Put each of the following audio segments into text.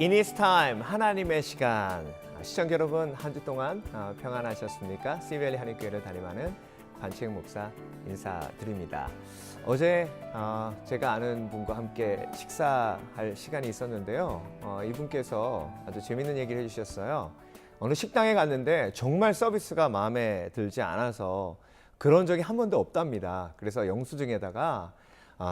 In His Time, 하나님의 시간. 시청자 여러분, 한 주 동안 평안하셨습니까? 시벨리 한인교회를 담임하는 관치행 목사 인사드립니다. 어제 제가 아는 분과 함께 식사할 시간이 있었는데요. 이분께서 아주 재밌는 얘기를 해주셨어요. 어느 식당에 갔는데 정말 서비스가 마음에 들지 않아서 그런 적이 한 번도 없답니다. 그래서 영수증에다가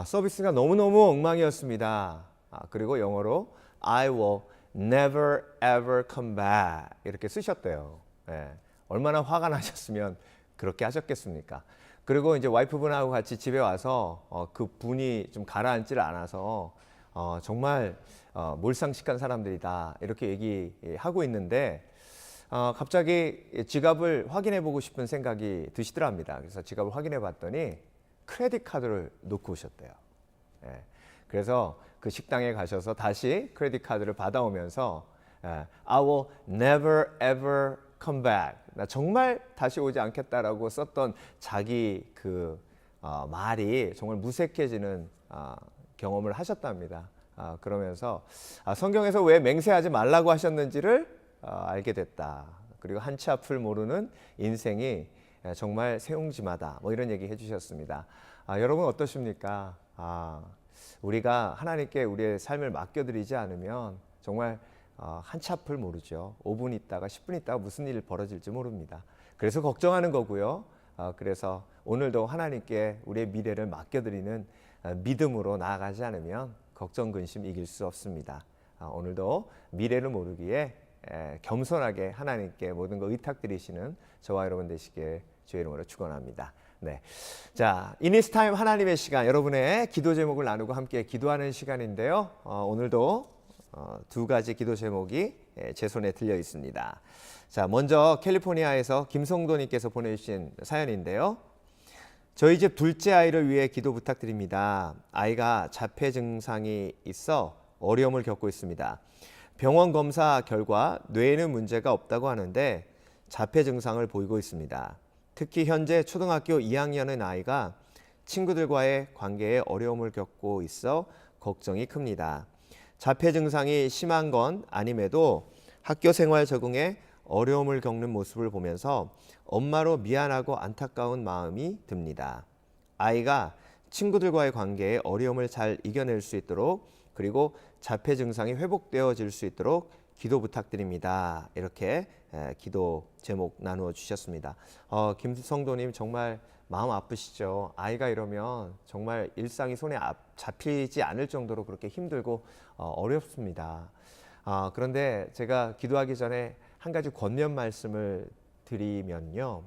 서비스가 너무너무 엉망이었습니다. 그리고 영어로 I will never ever come back 이렇게 쓰셨대요. 예, 얼마나 화가 나셨으면 그렇게 하셨겠습니까? 그리고 이제 와이프분하고 같이 집에 와서 그 분이 좀 가라앉지를 않아서 정말 몰상식한 사람들이다 이렇게 얘기하고 있는데 갑자기 지갑을 확인해 보고 싶은 생각이 드시더랍니다. 그래서 지갑을 확인해 봤더니 크레딧 카드를 놓고 오셨대요. 예, 그래서 그 식당에 가셔서 다시 크레딧 카드를 받아오면서 I will never ever come back. 나 정말 다시 오지 않겠다라고 썼던 자기 그 말이 정말 무색해지는 경험을 하셨답니다. 그러면서 성경에서 왜 맹세하지 말라고 하셨는지를 알게 됐다. 그리고 한치 앞을 모르는 인생이 정말 세옹지마다 뭐 이런 얘기 해주셨습니다. 여러분 어떠십니까? 우리가 하나님께 우리의 삶을 맡겨드리지 않으면 정말 한치 앞을 모르죠. 5분 있다가 10분 있다가 무슨 일이 벌어질지 모릅니다. 그래서 걱정하는 거고요. 그래서 오늘도 하나님께 우리의 미래를 맡겨드리는 믿음으로 나아가지 않으면 걱정, 근심 이길 수 없습니다. 오늘도 미래를 모르기에 겸손하게 하나님께 모든 걸 의탁드리시는 저와 여러분 되시길 주의 이름으로 축원합니다. 네, 자, In His Time 하나님의 시간, 여러분의 기도 제목을 나누고 함께 기도하는 시간인데요. 오늘도 두 가지 기도 제목이 제 손에 들려 있습니다. 자, 먼저 캘리포니아에서 김성도님께서 보내주신 사연인데요. 저희 집 둘째 아이를 위해 기도 부탁드립니다. 아이가 자폐 증상이 있어 어려움을 겪고 있습니다. 병원 검사 결과 뇌에는 문제가 없다고 하는데 자폐 증상을 보이고 있습니다. 특히 현재 초등학교 2학년의 아이가 친구들과의 관계에 어려움을 겪고 있어 걱정이 큽니다. 자폐 증상이 심한 건 아님에도 학교 생활 적응에 어려움을 겪는 모습을 보면서 엄마로 미안하고 안타까운 마음이 듭니다. 아이가 친구들과의 관계에 어려움을 잘 이겨낼 수 있도록 그리고 자폐 증상이 회복되어질 수 있도록 기도 부탁드립니다. 이렇게 기도 제목 나누어 주셨습니다. 김성도님 정말 마음 아프시죠? 아이가 이러면 정말 일상이 손에 잡히지 않을 정도로 그렇게 힘들고 어렵습니다. 그런데 제가 기도하기 전에 한 가지 권면 말씀을 드리면요.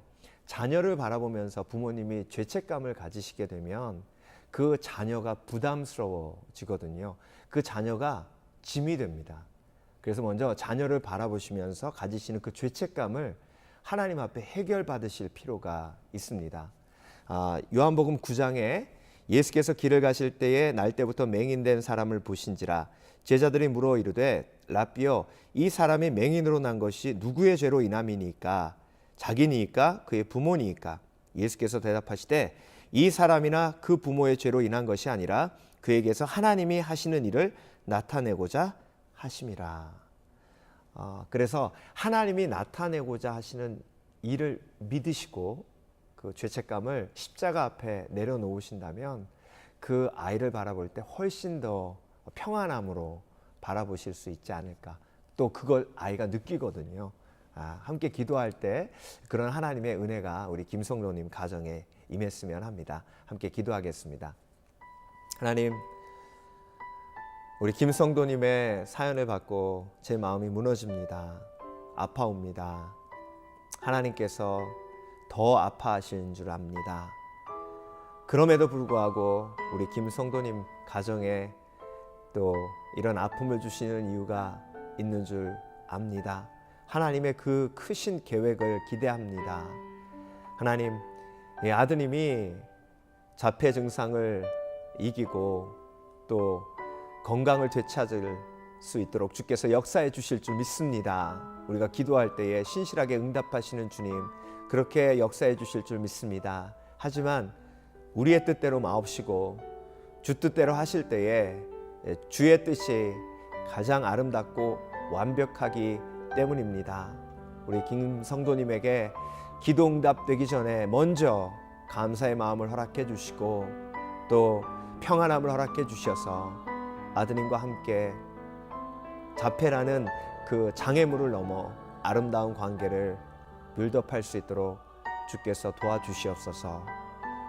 자녀를 바라보면서 부모님이 죄책감을 가지시게 되면 그 자녀가 부담스러워지거든요. 그 자녀가 짐이 됩니다. 그래서 먼저 자녀를 바라보시면서 가지시는 그 죄책감을 하나님 앞에 해결받으실 필요가 있습니다. 요한복음 9장에 예수께서 길을 가실 때에 날 때부터 맹인된 사람을 보신지라 제자들이 물어 이르되 라삐여 이 사람이 맹인으로 난 것이 누구의 죄로 인함이니까 자기니까 그의 부모니까 예수께서 대답하시되 이 사람이나 그 부모의 죄로 인한 것이 아니라 그에게서 하나님이 하시는 일을 나타내고자 하심이라. 그래서 하나님이 나타내고자 하시는 일을 믿으시고 그 죄책감을 십자가 앞에 내려놓으신다면 그 아이를 바라볼 때 훨씬 더 평안함으로 바라보실 수 있지 않을까. 또 그걸 아이가 느끼거든요. 함께 기도할 때 그런 하나님의 은혜가 우리 김성로님 가정에 임했으면 합니다. 함께 기도하겠습니다. 하나님, 우리 김성도님의 사연을 받고 제 마음이 무너집니다. 아파옵니다. 하나님께서 더 아파하시는 줄 압니다. 그럼에도 불구하고 우리 김성도님 가정에 또 이런 아픔을 주시는 이유가 있는 줄 압니다. 하나님의 그 크신 계획을 기대합니다. 하나님, 이 아드님이 자폐 증상을 이기고 또 건강을 되찾을 수 있도록 주께서 역사해 주실 줄 믿습니다. 우리가 기도할 때에 신실하게 응답하시는 주님, 그렇게 역사해 주실 줄 믿습니다. 하지만 우리의 뜻대로 마옵시고 주 뜻대로 하실 때에 주의 뜻이 가장 아름답고 완벽하기 때문입니다. 우리 김 성도님에게 기도 응답되기 전에 먼저 감사의 마음을 허락해 주시고 또 평안함을 허락해 주셔서 아드님과 함께 자폐라는 그 장애물을 넘어 아름다운 관계를 빌드업할 수 있도록 주께서 도와주시옵소서.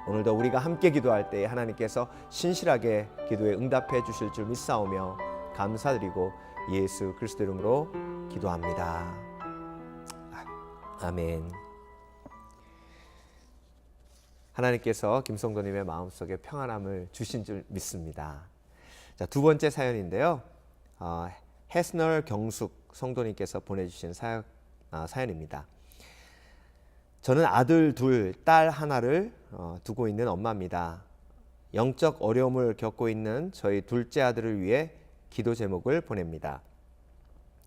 오늘도 우리가 함께 기도할 때 하나님께서 신실하게 기도에 응답해 주실 줄 믿사오며 감사드리고 예수 그리스도 이름으로 기도합니다. 아멘. 하나님께서 김성도님의 마음속에 평안함을 주신 줄 믿습니다. 자, 두 번째 사연인데요. 해스널 경숙 성도님께서 보내주신 사연입니다. 저는 아들 둘, 딸 하나를 두고 있는 엄마입니다. 영적 어려움을 겪고 있는 저희 둘째 아들을 위해 기도 제목을 보냅니다.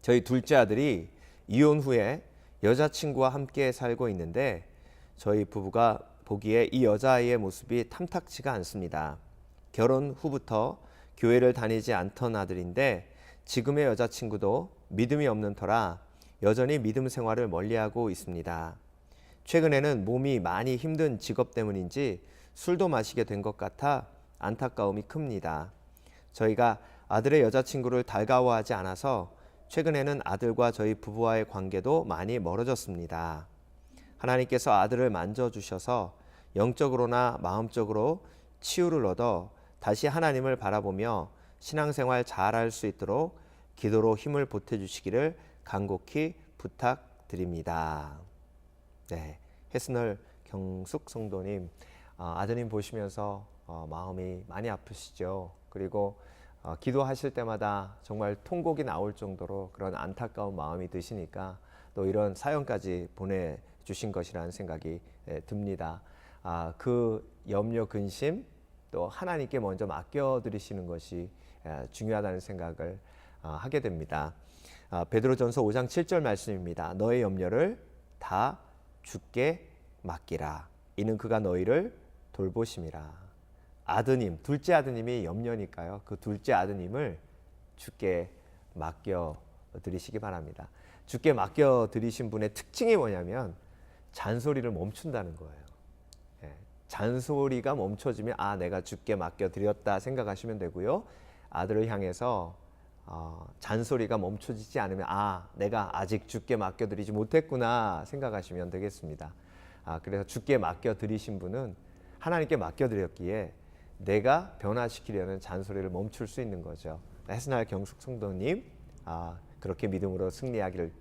저희 둘째 아들이 이혼 후에 여자친구와 함께 살고 있는데 저희 부부가 보기에 이 여자아이의 모습이 탐탁치가 않습니다. 결혼 후부터 교회를 다니지 않던 아들인데 지금의 여자친구도 믿음이 없는 터라 여전히 믿음 생활을 멀리하고 있습니다. 최근에는 몸이 많이 힘든 직업 때문인지 술도 마시게 된 것 같아 안타까움이 큽니다. 저희가 아들의 여자친구를 달가워하지 않아서 최근에는 아들과 저희 부부와의 관계도 많이 멀어졌습니다. 하나님께서 아들을 만져주셔서 영적으로나 마음적으로 치유를 얻어 다시 하나님을 바라보며 신앙생활 잘할 수 있도록 기도로 힘을 보태주시기를 간곡히 부탁드립니다. 네, 해스널 경숙 성도님, 아드님 보시면서 마음이 많이 아프시죠. 그리고 기도하실 때마다 정말 통곡이 나올 정도로 그런 안타까운 마음이 드시니까 또 이런 사연까지 보내주신 것이라는 생각이 듭니다. 그 염려 근심 또 하나님께 먼저 맡겨드리시는 것이 중요하다는 생각을 하게 됩니다. 베드로전서 5장 7절 말씀입니다. 너의 염려를 다 주께 맡기라. 이는 그가 너희를 돌보심이라. 아드님, 둘째 아드님이 염려니까요. 그 둘째 아드님을 주께 맡겨드리시기 바랍니다. 주께 맡겨드리신 분의 특징이 뭐냐면 잔소리를 멈춘다는 거예요. 잔소리가 멈춰지면 내가 주께 맡겨드렸다 생각하시면 되고요. 아들을 향해서 잔소리가 멈춰지지 않으면 내가 아직 주께 맡겨드리지 못했구나 생각하시면 되겠습니다. 그래서 주께 맡겨드리신 분은 하나님께 맡겨드렸기에 내가 변화시키려는 잔소리를 멈출 수 있는 거죠. 해스날 경숙 성도님, 그렇게 믿음으로 승리하기를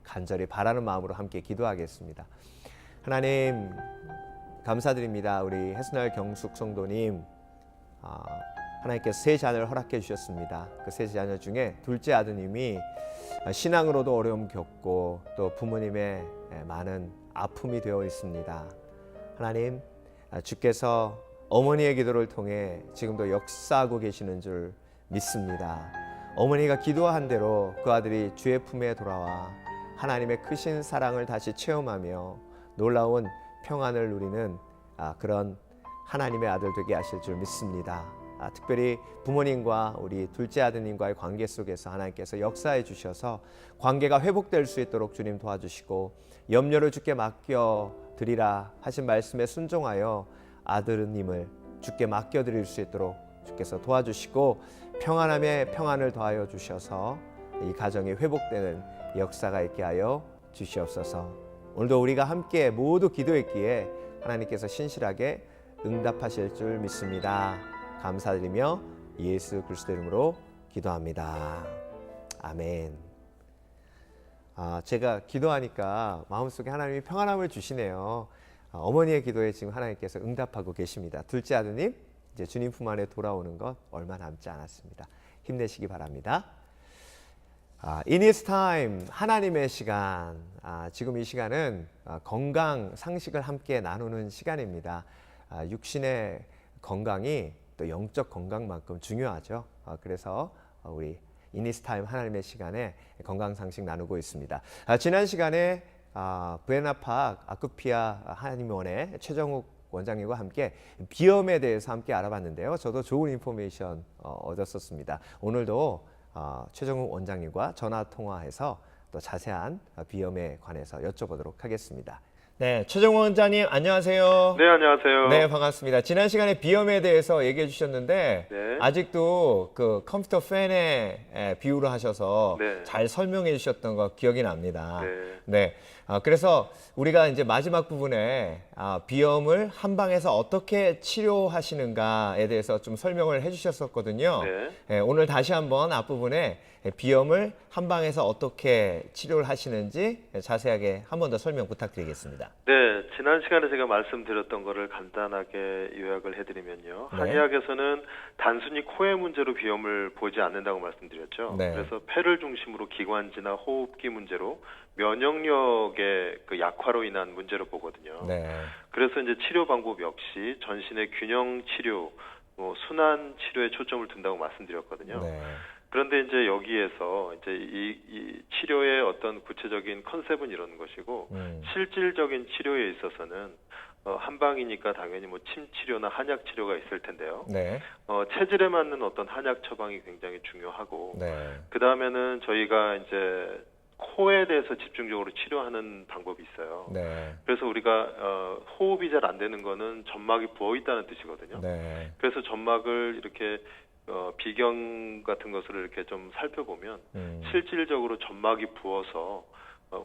간절히 바라는 마음으로 함께 기도하겠습니다. 하나님 감사드립니다. 우리 해스날 경숙 성도님, 하나님께서 세 자녀를 허락해 주셨습니다. 그 세 자녀 중에 둘째 아드님이 신앙으로도 어려움 겪고 또 부모님의 많은 아픔이 되어 있습니다. 하나님, 주께서 어머니의 기도를 통해 지금도 역사하고 계시는 줄 믿습니다. 어머니가 기도한 대로 그 아들이 주의 품에 돌아와 하나님의 크신 사랑을 다시 체험하며 놀라운 평안을 누리는 그런 하나님의 아들 되게 하실 줄 믿습니다. 특별히 부모님과 우리 둘째 아드님과의 관계 속에서 하나님께서 역사해 주셔서 관계가 회복될 수 있도록 주님 도와주시고 염려를 주께 맡겨드리라 하신 말씀에 순종하여 아드님을 주께 맡겨드릴 수 있도록 주께서 도와주시고 평안함에 평안을 더하여 주셔서 이 가정이 회복되는 역사가 있게 하여 주시옵소서. 오늘도 우리가 함께 모두 기도했기에 하나님께서 신실하게 응답하실 줄 믿습니다. 감사드리며 예수 그리스도 이름으로 기도합니다. 아멘. 제가 기도하니까 마음속에 하나님이 평안함을 주시네요. 어머니의 기도에 지금 하나님께서 응답하고 계십니다. 둘째 아드님, 이제 주님 품 안에 돌아오는 것 얼마 남지 않았습니다. 힘내시기 바랍니다. In His time, 하나님의 시간. 지금 이 시간은 건강 상식을 함께 나누는 시간입니다. 육신의 건강이 또 영적 건강만큼 중요하죠. 그래서 우리 In His time, 하나님의 시간에 건강 상식 나누고 있습니다. 지난 시간에 부에나팍 아쿠피아 한의원의 최정욱 원장님과 함께 비염에 대해서 함께 알아봤는데요. 저도 좋은 인포메이션 얻었었습니다. 오늘도 최정욱 원장님과 전화 통화해서 또 자세한 비염에 관해서 여쭤보도록 하겠습니다. 네, 최정욱 원장님 안녕하세요. 네, 안녕하세요. 네, 반갑습니다. 지난 시간에 비염에 대해서 얘기해 주셨는데 네. 아직도 그 컴퓨터 팬에 비유를 하셔서 네. 잘 설명해 주셨던 거 기억이 납니다. 네. 네. 그래서 우리가 이제 마지막 부분에 비염을 한방에서 어떻게 치료하시는가에 대해서 좀 설명을 해 주셨었거든요. 네. 오늘 다시 한번 앞부분에 비염을 한방에서 어떻게 치료를 하시는지 자세하게 한 번 더 설명 부탁드리겠습니다. 네, 지난 시간에 제가 말씀드렸던 거를 간단하게 요약을 해드리면요. 네. 한의학에서는 단순히 코의 문제로 비염을 보지 않는다고 말씀드렸죠. 네. 그래서 폐를 중심으로 기관지나 호흡기 문제로 면역력의 그 약화로 인한 문제로 보거든요. 네. 그래서 이제 치료 방법 역시 전신의 균형 치료, 순환 치료에 초점을 둔다고 말씀드렸거든요. 네. 그런데 이제 여기에서 이제 이 치료의 어떤 구체적인 컨셉은 이런 것이고 실질적인 치료에 있어서는 한방이니까 당연히 뭐 침 치료나 한약 치료가 있을 텐데요. 네. 체질에 맞는 어떤 한약 처방이 굉장히 중요하고 네. 그 다음에는 저희가 이제 코에 대해서 집중적으로 치료하는 방법이 있어요. 네. 그래서 우리가 호흡이 잘 안 되는 거는 점막이 부어 있다는 뜻이거든요. 네. 그래서 점막을 이렇게 비경 같은 것을 이렇게 좀 살펴보면 실질적으로 점막이 부어서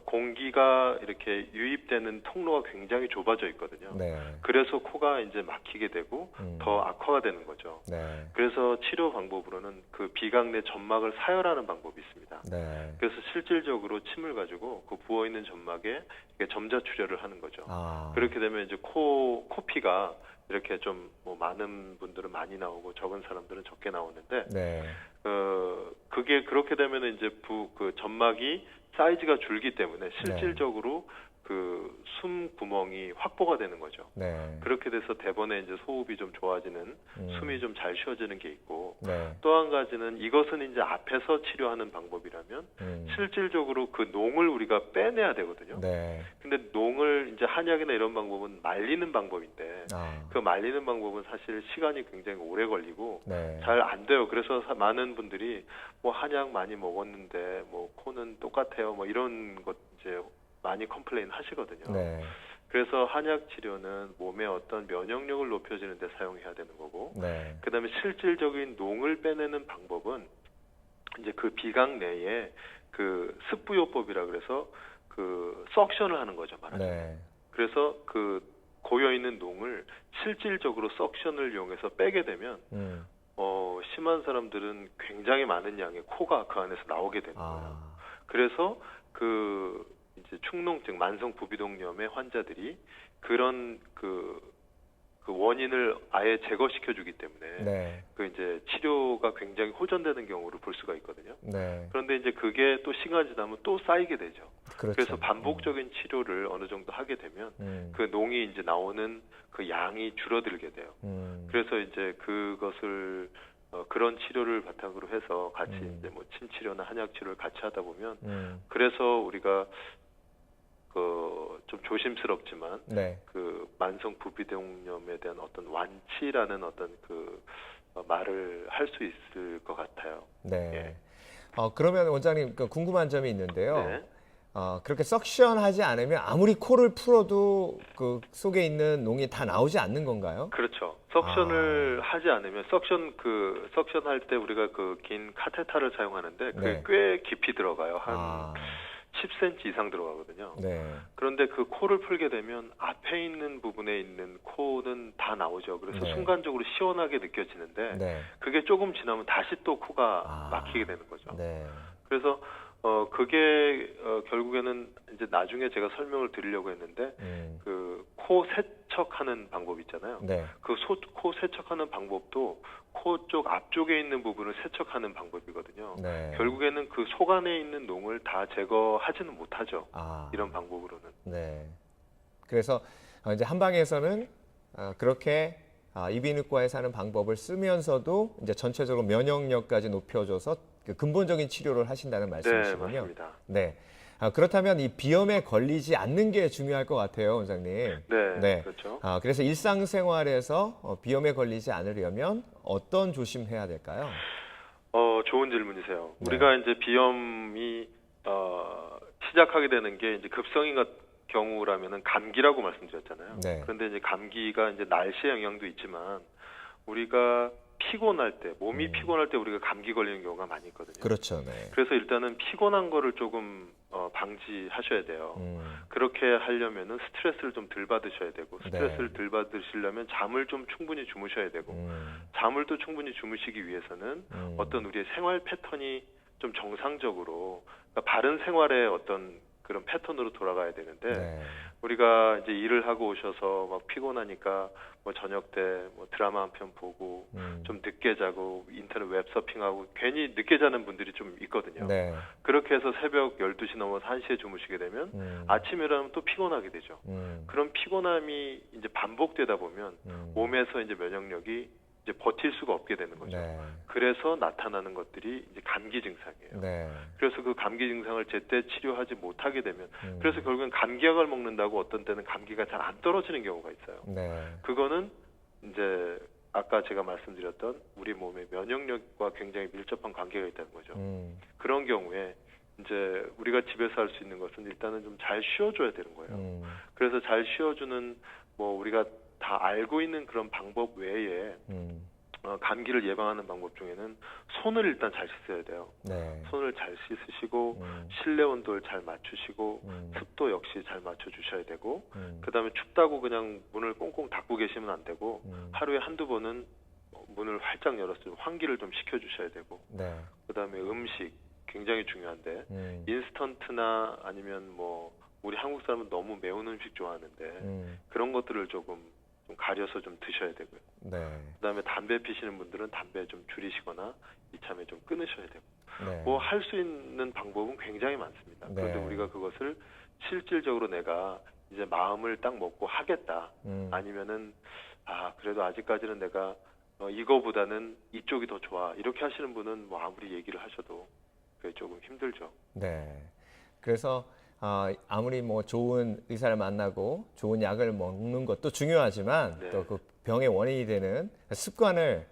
공기가 이렇게 유입되는 통로가 굉장히 좁아져 있거든요. 네. 그래서 코가 이제 막히게 되고 더 악화가 되는 거죠. 네. 그래서 치료 방법으로는 그 비강 내 점막을 사열하는 방법이 있습니다. 네. 그래서 실질적으로 침을 가지고 그 부어 있는 점막에 점자 출혈을 하는 거죠. 그렇게 되면 이제 코피가 이렇게 좀 뭐 많은 분들은 많이 나오고 적은 사람들은 적게 나오는데, 네. 그게 그렇게 되면 이제 그 점막이 사이즈가 줄기 때문에 실질적으로 그 숨 구멍이 확보가 되는 거죠. 네. 그렇게 돼서 대번에 이제 호흡이 좀 좋아지는, 숨이 좀 잘 쉬어지는 게 있고, 네. 또 한 가지는 이것은 이제 앞에서 치료하는 방법이라면 실질적으로 그 농을 우리가 빼내야 되거든요. 네. 근데 농을 이제 한약이나 이런 방법은 말리는 방법인데 그 말리는 방법은 사실 시간이 굉장히 오래 걸리고 네. 잘 안 돼요. 그래서 많은 분들이 뭐 한약 많이 먹었는데 뭐 코는 똑같아요. 뭐 이런 것 이제 많이 컴플레인 하시거든요. 네. 그래서 한약 치료는 몸의 어떤 면역력을 높여주는 데 사용해야 되는 거고, 네. 그다음에 실질적인 농을 빼내는 방법은 이제 그 비강 내에 그 습부요법이라 그래서 그 석션을 하는 거죠, 말하자면. 네. 그래서 그 고여 있는 농을 실질적으로 석션을 이용해서 빼게 되면 심한 사람들은 굉장히 많은 양의 코가 그 안에서 나오게 되는 거예요. 그래서 그 이제 축농증, 만성 부비동염의 환자들이 그런 그 원인을 아예 제거시켜주기 때문에 네. 그 이제 치료가 굉장히 호전되는 경우를 볼 수가 있거든요. 네. 그런데 이제 그게 또 시간이 지나면 또 쌓이게 되죠. 그렇죠. 그래서 반복적인 치료를 어느 정도 하게 되면 그 농이 이제 나오는 그 양이 줄어들게 돼요. 그래서 이제 그것을 그런 치료를 바탕으로 해서 같이 이제 뭐 침 치료나 한약 치료를 같이 하다 보면 그래서 우리가 좀 조심스럽지만 네. 그 만성 부비동염에 대한 어떤 완치라는 어떤 그 말을 할 수 있을 것 같아요. 네. 예. 그러면 원장님 궁금한 점이 있는데요. 네. 그렇게 석션하지 않으면 아무리 코를 풀어도 그 속에 있는 농이 다 나오지 않는 건가요? 그렇죠. 석션을 하지 않으면 석션 할 때 우리가 그 긴 카테타를 사용하는데 그게 네. 꽤 깊이 들어가요. 한 10cm 이상 들어가거든요. 네. 그런데 그 코를 풀게 되면 앞에 있는 부분에 있는 코는 다 나오죠. 그래서 네. 순간적으로 시원하게 느껴지는데 네. 그게 조금 지나면 다시 또 코가 막히게 되는 거죠. 네. 그래서 그게 결국에는 이제 나중에 제가 설명을 드리려고 했는데 그 코 세척하는 방법 있잖아요. 네. 그 코 세척하는 방법도 코 쪽 앞쪽에 있는 부분을 세척하는 방법이거든요. 네. 결국에는 그 속 안에 있는 농을 다 제거하지는 못하죠. 이런 방법으로는. 네. 그래서 이제 한방에서는 그렇게 이비인후과에서 하는 방법을 쓰면서도 이제 전체적으로 면역력까지 높여줘서 그 근본적인 치료를 하신다는 말씀이시군요. 네, 맞습니다. 네. 그렇다면 이 비염에 걸리지 않는 게 중요할 것 같아요, 원장님. 네, 네. 그렇죠. 그래서 일상생활에서 비염에 걸리지 않으려면 어떤 조심해야 될까요? 좋은 질문이세요. 네. 우리가 이제 비염이 시작하게 되는 게 이제 급성인 경우라면은 감기라고 말씀드렸잖아요. 네. 그런데 이제 감기가 이제 날씨의 영향도 있지만 우리가 피곤할 때, 몸이 피곤할 때 우리가 감기 걸리는 경우가 많이 있거든요. 그렇죠. 네. 그래서 일단은 피곤한 거를 조금 방지하셔야 돼요. 그렇게 하려면은 스트레스를 좀 덜 받으셔야 되고, 스트레스를 네. 덜 받으시려면 잠을 좀 충분히 주무셔야 되고, 잠을 또 충분히 주무시기 위해서는 어떤 우리의 생활 패턴이 좀 정상적으로, 그러니까 바른 생활의 어떤 그런 패턴으로 돌아가야 되는데, 네. 우리가 이제 일을 하고 오셔서 막 피곤하니까 뭐 저녁 때 뭐 드라마 한 편 보고 좀 늦게 자고 인터넷 웹서핑하고 괜히 늦게 자는 분들이 좀 있거든요. 네. 그렇게 해서 새벽 12시 넘어서 1시에 주무시게 되면 아침에 일어나면 또 피곤하게 되죠. 그런 피곤함이 이제 반복되다 보면 몸에서 이제 면역력이 이제 버틸 수가 없게 되는 거죠. 네. 그래서 나타나는 것들이 이제 감기 증상이에요. 네. 그래서 그 감기 증상을 제때 치료하지 못하게 되면 그래서 결국엔 감기약을 먹는다고 어떤 때는 감기가 잘 안 떨어지는 경우가 있어요. 네. 그거는 이제 아까 제가 말씀드렸던 우리 몸의 면역력과 굉장히 밀접한 관계가 있다는 거죠. 그런 경우에 이제 우리가 집에서 할 수 있는 것은 일단은 좀 잘 쉬어줘야 되는 거예요. 그래서 잘 쉬어주는 뭐 우리가 다 알고 있는 그런 방법 외에 감기를 예방하는 방법 중에는 손을 일단 잘 씻어야 돼요. 네. 손을 잘 씻으시고 실내 온도를 잘 맞추시고 습도 역시 잘 맞춰주셔야 되고 그다음에 춥다고 그냥 문을 꽁꽁 닫고 계시면 안 되고 하루에 한두 번은 문을 활짝 열어서 좀 환기를 좀 시켜주셔야 되고 네. 그다음에 음식 굉장히 중요한데 인스턴트나 아니면 뭐 우리 한국 사람은 너무 매운 음식 좋아하는데 그런 것들을 좀 가려서 좀 드셔야 되고요. 네. 그다음에 담배 피시는 분들은 담배 좀 줄이시거나 이참에 좀 끊으셔야 되고 네. 뭐 할 수 있는 방법은 굉장히 많습니다. 그런데 네. 우리가 그것을 실질적으로 내가 이제 마음을 딱 먹고 하겠다 아니면은 그래도 아직까지는 내가 이거보다는 이쪽이 더 좋아 이렇게 하시는 분은 뭐 아무리 얘기를 하셔도 그게 조금 힘들죠. 네. 그래서 아무리 뭐 좋은 의사를 만나고 좋은 약을 먹는 것도 중요하지만 네. 또 그 병의 원인이 되는 습관을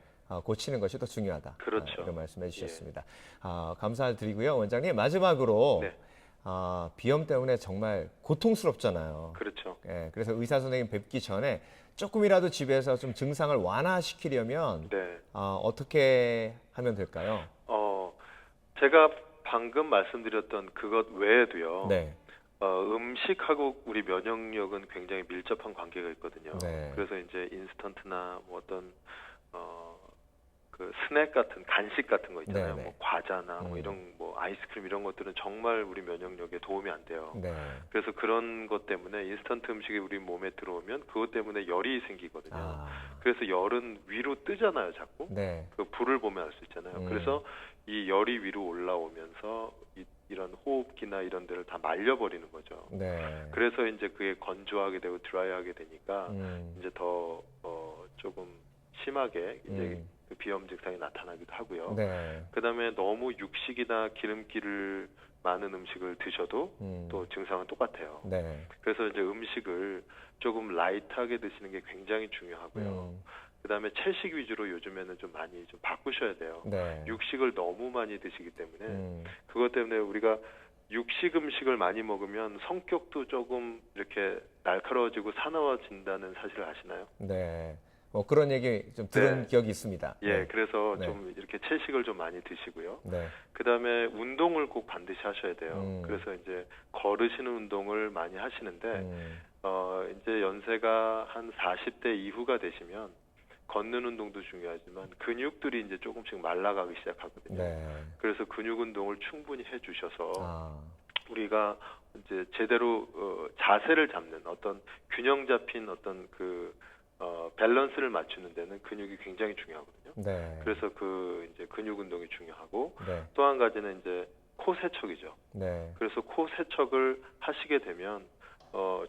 고치는 것이 더 중요하다. 그렇죠. 이런 말씀해 주셨습니다. 감사드리고요. 원장님 마지막으로 네. 비염 때문에 정말 고통스럽잖아요. 그렇죠. 예, 그래서 의사 선생님 뵙기 전에 조금이라도 집에서 좀 증상을 완화시키려면 네. 어떻게 하면 될까요? 제가 방금 말씀드렸던 그것 외에도요. 네. 음식하고 우리 면역력은 굉장히 밀접한 관계가 있거든요. 네. 그래서 이제 인스턴트나 뭐 어떤 그 스낵 같은 간식 같은 거 있잖아요. 네네. 뭐 과자나 뭐 이런 뭐 아이스크림 이런 것들은 정말 우리 면역력에 도움이 안 돼요. 네. 그래서 그런 것 때문에 인스턴트 음식이 우리 몸에 들어오면 그것 때문에 열이 생기거든요. 그래서 열은 위로 뜨잖아요, 자꾸. 네. 그 불을 보면 알 수 있잖아요. 그래서 이 열이 위로 올라오면서 이런 호흡기나 이런 데를 다 말려버리는 거죠. 네. 그래서 이제 그게 건조하게 되고 드라이하게 되니까 이제 더 조금 심하게 이제 그 비염 증상이 나타나기도 하고요. 네. 그다음에 너무 육식이나 기름기를 많은 음식을 드셔도 또 증상은 똑같아요. 네. 그래서 이제 음식을 조금 라이트하게 드시는 게 굉장히 중요하고요. 그다음에 채식 위주로 요즘에는 좀 많이 좀 바꾸셔야 돼요. 네. 육식을 너무 많이 드시기 때문에 그것 때문에 우리가 육식 음식을 많이 먹으면 성격도 조금 이렇게 날카로워지고 사나워진다는 사실을 아시나요? 네. 뭐 그런 얘기 좀 들은 네. 기억이 있습니다. 예, 네. 그래서 네. 좀 이렇게 채식을 좀 많이 드시고요. 네. 그다음에 운동을 꼭 반드시 하셔야 돼요. 그래서 이제 걸으시는 운동을 많이 하시는데 이제 연세가 한 40대 이후가 되시면 걷는 운동도 중요하지만 근육들이 이제 조금씩 말라가기 시작하거든요. 네. 그래서 근육 운동을 충분히 해주셔서 우리가 이제 제대로 자세를 잡는 어떤 균형 잡힌 어떤 그 밸런스를 맞추는 데는 근육이 굉장히 중요하거든요. 네. 그래서 그 이제 근육 운동이 중요하고 네. 또 한 가지는 이제 코 세척이죠. 네. 그래서 코 세척을 하시게 되면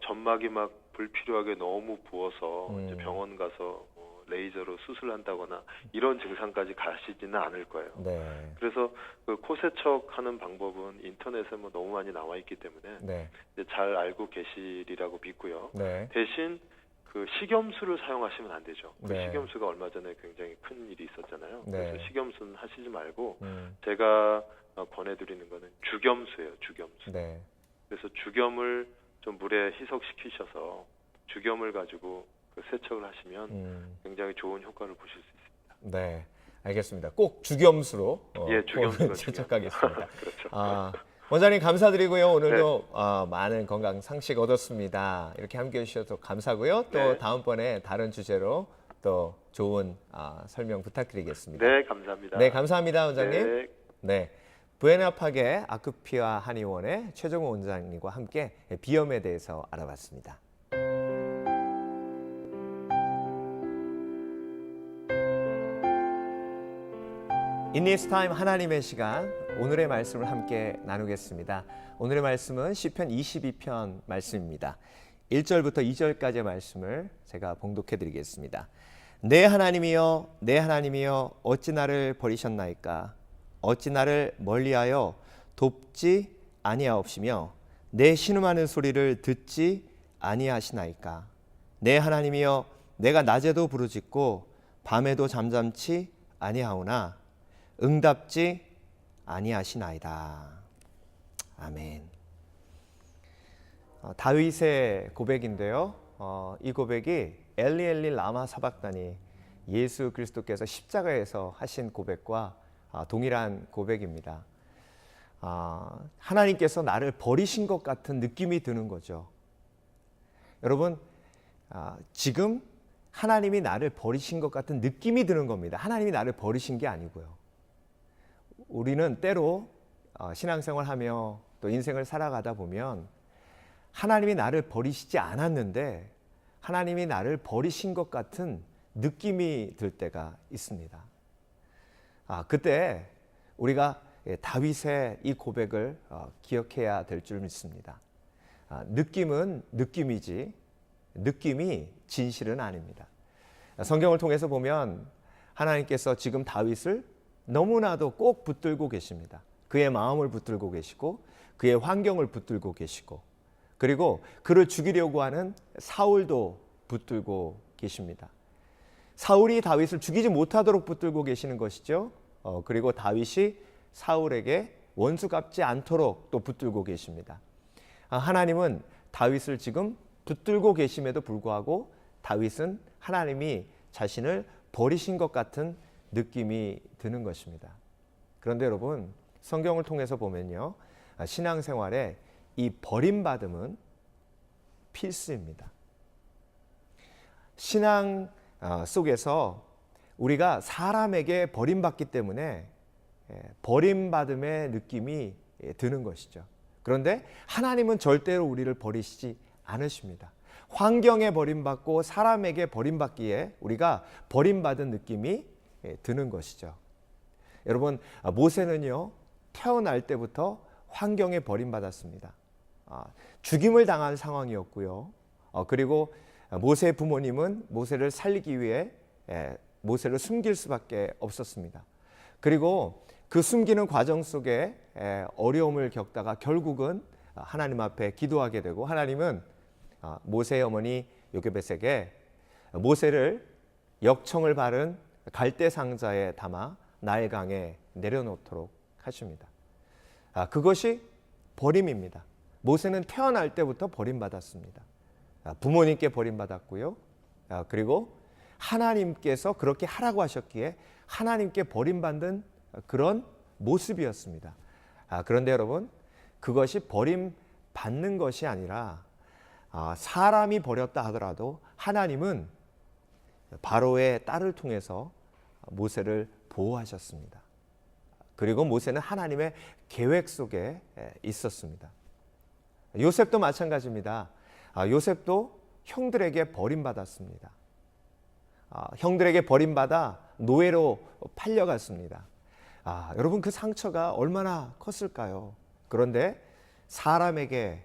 점막이 막 불필요하게 너무 부어서 이제 병원 가서 레이저로 수술한다거나 이런 증상까지 가시지는 않을 거예요. 네. 그래서 그 코 세척하는 방법은 인터넷에 뭐 너무 많이 나와 있기 때문에 네. 이제 잘 알고 계시리라고 믿고요. 네. 대신 그 식염수를 사용하시면 안 되죠. 그 네. 식염수가 얼마 전에 굉장히 큰 일이 있었잖아요. 네. 그래서 식염수는 하시지 말고 제가 권해드리는 거는 죽염수예요. 죽염수. 네. 그래서 죽염을 좀 물에 희석시키셔서 죽염을 가지고 그 세척을 하시면 굉장히 좋은 효과를 보실 수 있습니다. 네, 알겠습니다. 꼭 죽염수로 예, 죽염수가 세척하겠습니다. 그렇죠. 원장님 감사드리고요. 오늘도 많은 건강 상식 얻었습니다. 이렇게 함께해 주셔서 감사고요. 또 네. 다음번에 다른 주제로 또 좋은 설명 부탁드리겠습니다. 네, 감사합니다. 네, 감사합니다, 원장님. 네. 네. 부에나파게 아크피아 한의원의 최종호 원장님과 함께 비염에 대해서 알아봤습니다. In this time 하나님의 시간, 오늘의 말씀을 함께 나누겠습니다. 오늘의 말씀은 시편 22편 말씀입니다. 1절부터 2절까지의 말씀을 제가 봉독해 드리겠습니다. 내 하나님이여, 내 하나님이여, 어찌 나를 버리셨나이까? 어찌 나를 멀리하여 돕지 아니하옵시며 내 신음하는 소리를 듣지 아니하시나이까? 내 하나님이여, 내가 낮에도 부르짖고 밤에도 잠잠치 아니하오나 응답지 아니하시나이다. 아멘. 다윗의 고백인데요. 이 고백이 엘리 엘리 라마 사박다니, 예수 그리스도께서 십자가에서 하신 고백과 동일한 고백입니다. 하나님께서 나를 버리신 것 같은 느낌이 드는 거죠. 여러분, 지금 하나님이 나를 버리신 것 같은 느낌이 드는 겁니다. 하나님이 나를 버리신 게 아니고요. 우리는 때로 신앙생활하며 또 인생을 살아가다 보면 하나님이 나를 버리시지 않았는데 하나님이 나를 버리신 것 같은 느낌이 들 때가 있습니다. 그때 우리가 다윗의 이 고백을 기억해야 될 줄 믿습니다. 느낌은 느낌이지 느낌이 진실은 아닙니다. 성경을 통해서 보면 하나님께서 지금 다윗을 너무나도 꼭 붙들고 계십니다. 그의 마음을 붙들고 계시고 그의 환경을 붙들고 계시고 그리고 그를 죽이려고 하는 사울도 붙들고 계십니다. 사울이 다윗을 죽이지 못하도록 붙들고 계시는 것이죠. 그리고 다윗이 사울에게 원수 갚지 않도록 또 붙들고 계십니다. 하나님은 다윗을 지금 붙들고 계심에도 불구하고 다윗은 하나님이 자신을 버리신 것 같은 느낌이 드는 것입니다. 그런데 여러분, 성경을 통해서 보면요, 신앙생활에 이 버림받음은 필수입니다. 신앙 속에서 우리가 사람에게 버림받기 때문에 버림받음의 느낌이 드는 것이죠. 그런데 하나님은 절대로 우리를 버리시지 않으십니다. 환경에 버림받고 사람에게 버림받기에 우리가 버림받은 느낌이 드는 것이죠. 여러분, 모세는요, 태어날 때부터 환경에 버림받았습니다. 죽임을 당한 상황이었고요. 그리고 모세의 부모님은 모세를 살리기 위해 모세를 숨길 수밖에 없었습니다. 그리고 그 숨기는 과정 속에 어려움을 겪다가 결국은 하나님 앞에 기도하게 되고 하나님은 모세의 어머니 요게벳에게 모세를 역청을 바른 갈대 상자에 담아 나일강에 내려놓도록 하십니다. 그것이 버림입니다. 모세는 태어날 때부터 버림받았습니다. 부모님께 버림받았고요. 그리고 하나님께서 그렇게 하라고 하셨기에 하나님께 버림받는 그런 모습이었습니다. 그런데 여러분, 그것이 버림받는 것이 아니라 사람이 버렸다 하더라도 하나님은 바로의 딸을 통해서 모세를 보호하셨습니다. 그리고 모세는 하나님의 계획 속에 있었습니다. 요셉도 마찬가지입니다. 요셉도 형들에게 버림받았습니다. 형들에게 버림받아 노예로 팔려갔습니다. 여러분, 그 상처가 얼마나 컸을까요? 그런데 사람에게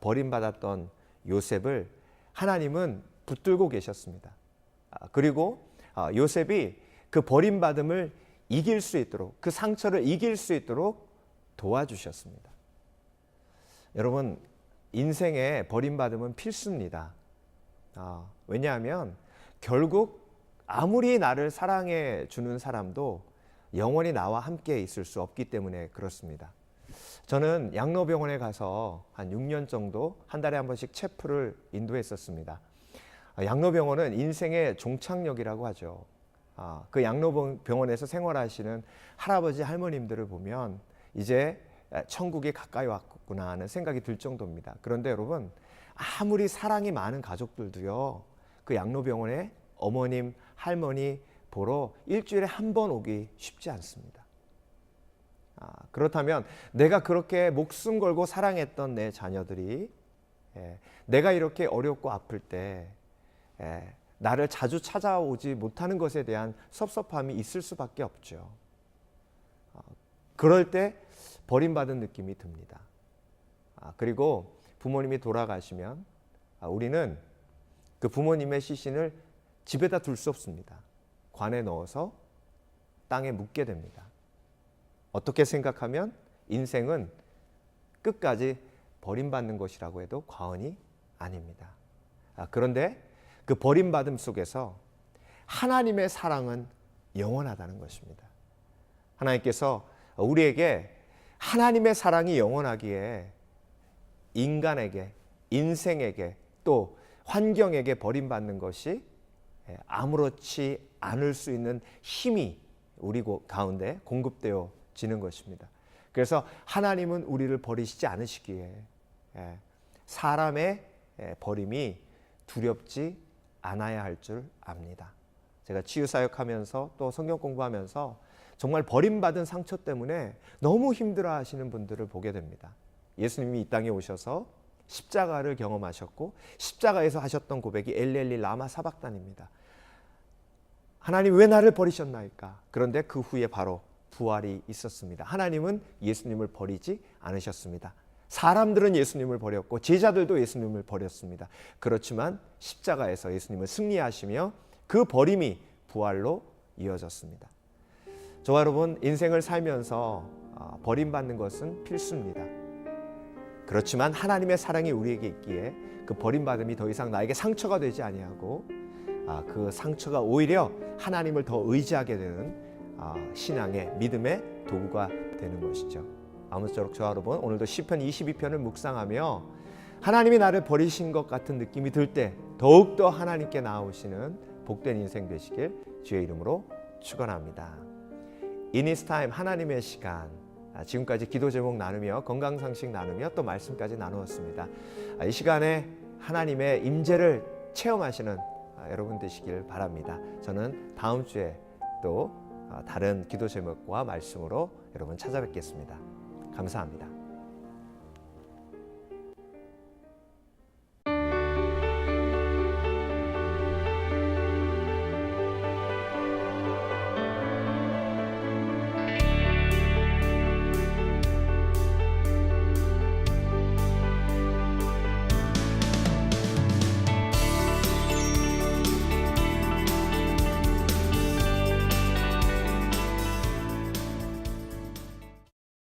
버림받았던 요셉을 하나님은 붙들고 계셨습니다. 그리고 요셉이 그 버림받음을 이길 수 있도록, 그 상처를 이길 수 있도록 도와주셨습니다. 여러분, 인생에 버림받음은 필수입니다. 왜냐하면 결국 아무리 나를 사랑해 주는 사람도 영원히 나와 함께 있을 수 없기 때문에 그렇습니다. 저는 양로병원에 가서 한 6년 정도 한 달에 한 번씩 체프를 인도했었습니다. 양로병원은 인생의 종착역이라고 하죠. 그 양로병원에서 생활하시는 할아버지 할머님들을 보면 이제 천국이 가까이 왔구나 하는 생각이 들 정도입니다. 그런데 여러분, 아무리 사랑이 많은 가족들도요, 그 양로병원에 어머님, 할머니 보러 일주일에 한 번 오기 쉽지 않습니다. 그렇다면 내가 그렇게 목숨 걸고 사랑했던 내 자녀들이 내가 이렇게 어렵고 아플 때 나를 자주 찾아오지 못하는 것에 대한 섭섭함이 있을 수밖에 없죠. 그럴 때 버림받은 느낌이 듭니다. 그리고 부모님이 돌아가시면 우리는 그 부모님의 시신을 집에다 둘 수 없습니다. 관에 넣어서 땅에 묻게 됩니다. 어떻게 생각하면 인생은 끝까지 버림받는 것이라고 해도 과언이 아닙니다. 그런데 그 버림받음 속에서 하나님의 사랑은 영원하다는 것입니다. 하나님께서 우리에게 하나님의 사랑이 영원하기에 인간에게, 인생에게, 또 환경에게 버림받는 것이 아무렇지 않을 수 있는 힘이 우리 가운데 공급되어지는 것입니다. 그래서 하나님은 우리를 버리시지 않으시기에 사람의 버림이 두렵지 않아야 할 줄 압니다. 제가 치유사역하면서 또 성경 공부하면서 정말 버림받은 상처 때문에 너무 힘들어하시는 분들을 보게 됩니다. 예수님이 이 땅에 오셔서 십자가를 경험하셨고 십자가에서 하셨던 고백이 엘리엘리 라마 사박단입니다. 하나님 왜 나를 버리셨나이까? 그런데 그 후에 바로 부활이 있었습니다. 하나님은 예수님을 버리지 않으셨습니다. 사람들은 예수님을 버렸고 제자들도 예수님을 버렸습니다. 그렇지만 십자가에서 예수님을 승리하시며 그 버림이 부활로 이어졌습니다. 저와 여러분, 인생을 살면서 버림받는 것은 필수입니다. 그렇지만 하나님의 사랑이 우리에게 있기에 그 버림받음이 더 이상 나에게 상처가 되지 아니하고 그 상처가 오히려 하나님을 더 의지하게 되는 신앙의 믿음의 도구가 되는 것이죠. 아무쪼록 저와 여러분, 오늘도 시편 22편을 묵상하며 하나님이 나를 버리신 것 같은 느낌이 들 때 더욱더 하나님께 나아오시는 복된 인생 되시길 주의 이름으로 축원합니다. In His time, 하나님의 시간. 지금까지 기도 제목 나누며 건강상식 나누며 또 말씀까지 나누었습니다. 이 시간에 하나님의 임재를 체험하시는 여러분 되시길 바랍니다. 저는 다음 주에 또 다른 기도 제목과 말씀으로 여러분 찾아뵙겠습니다. 감사합니다.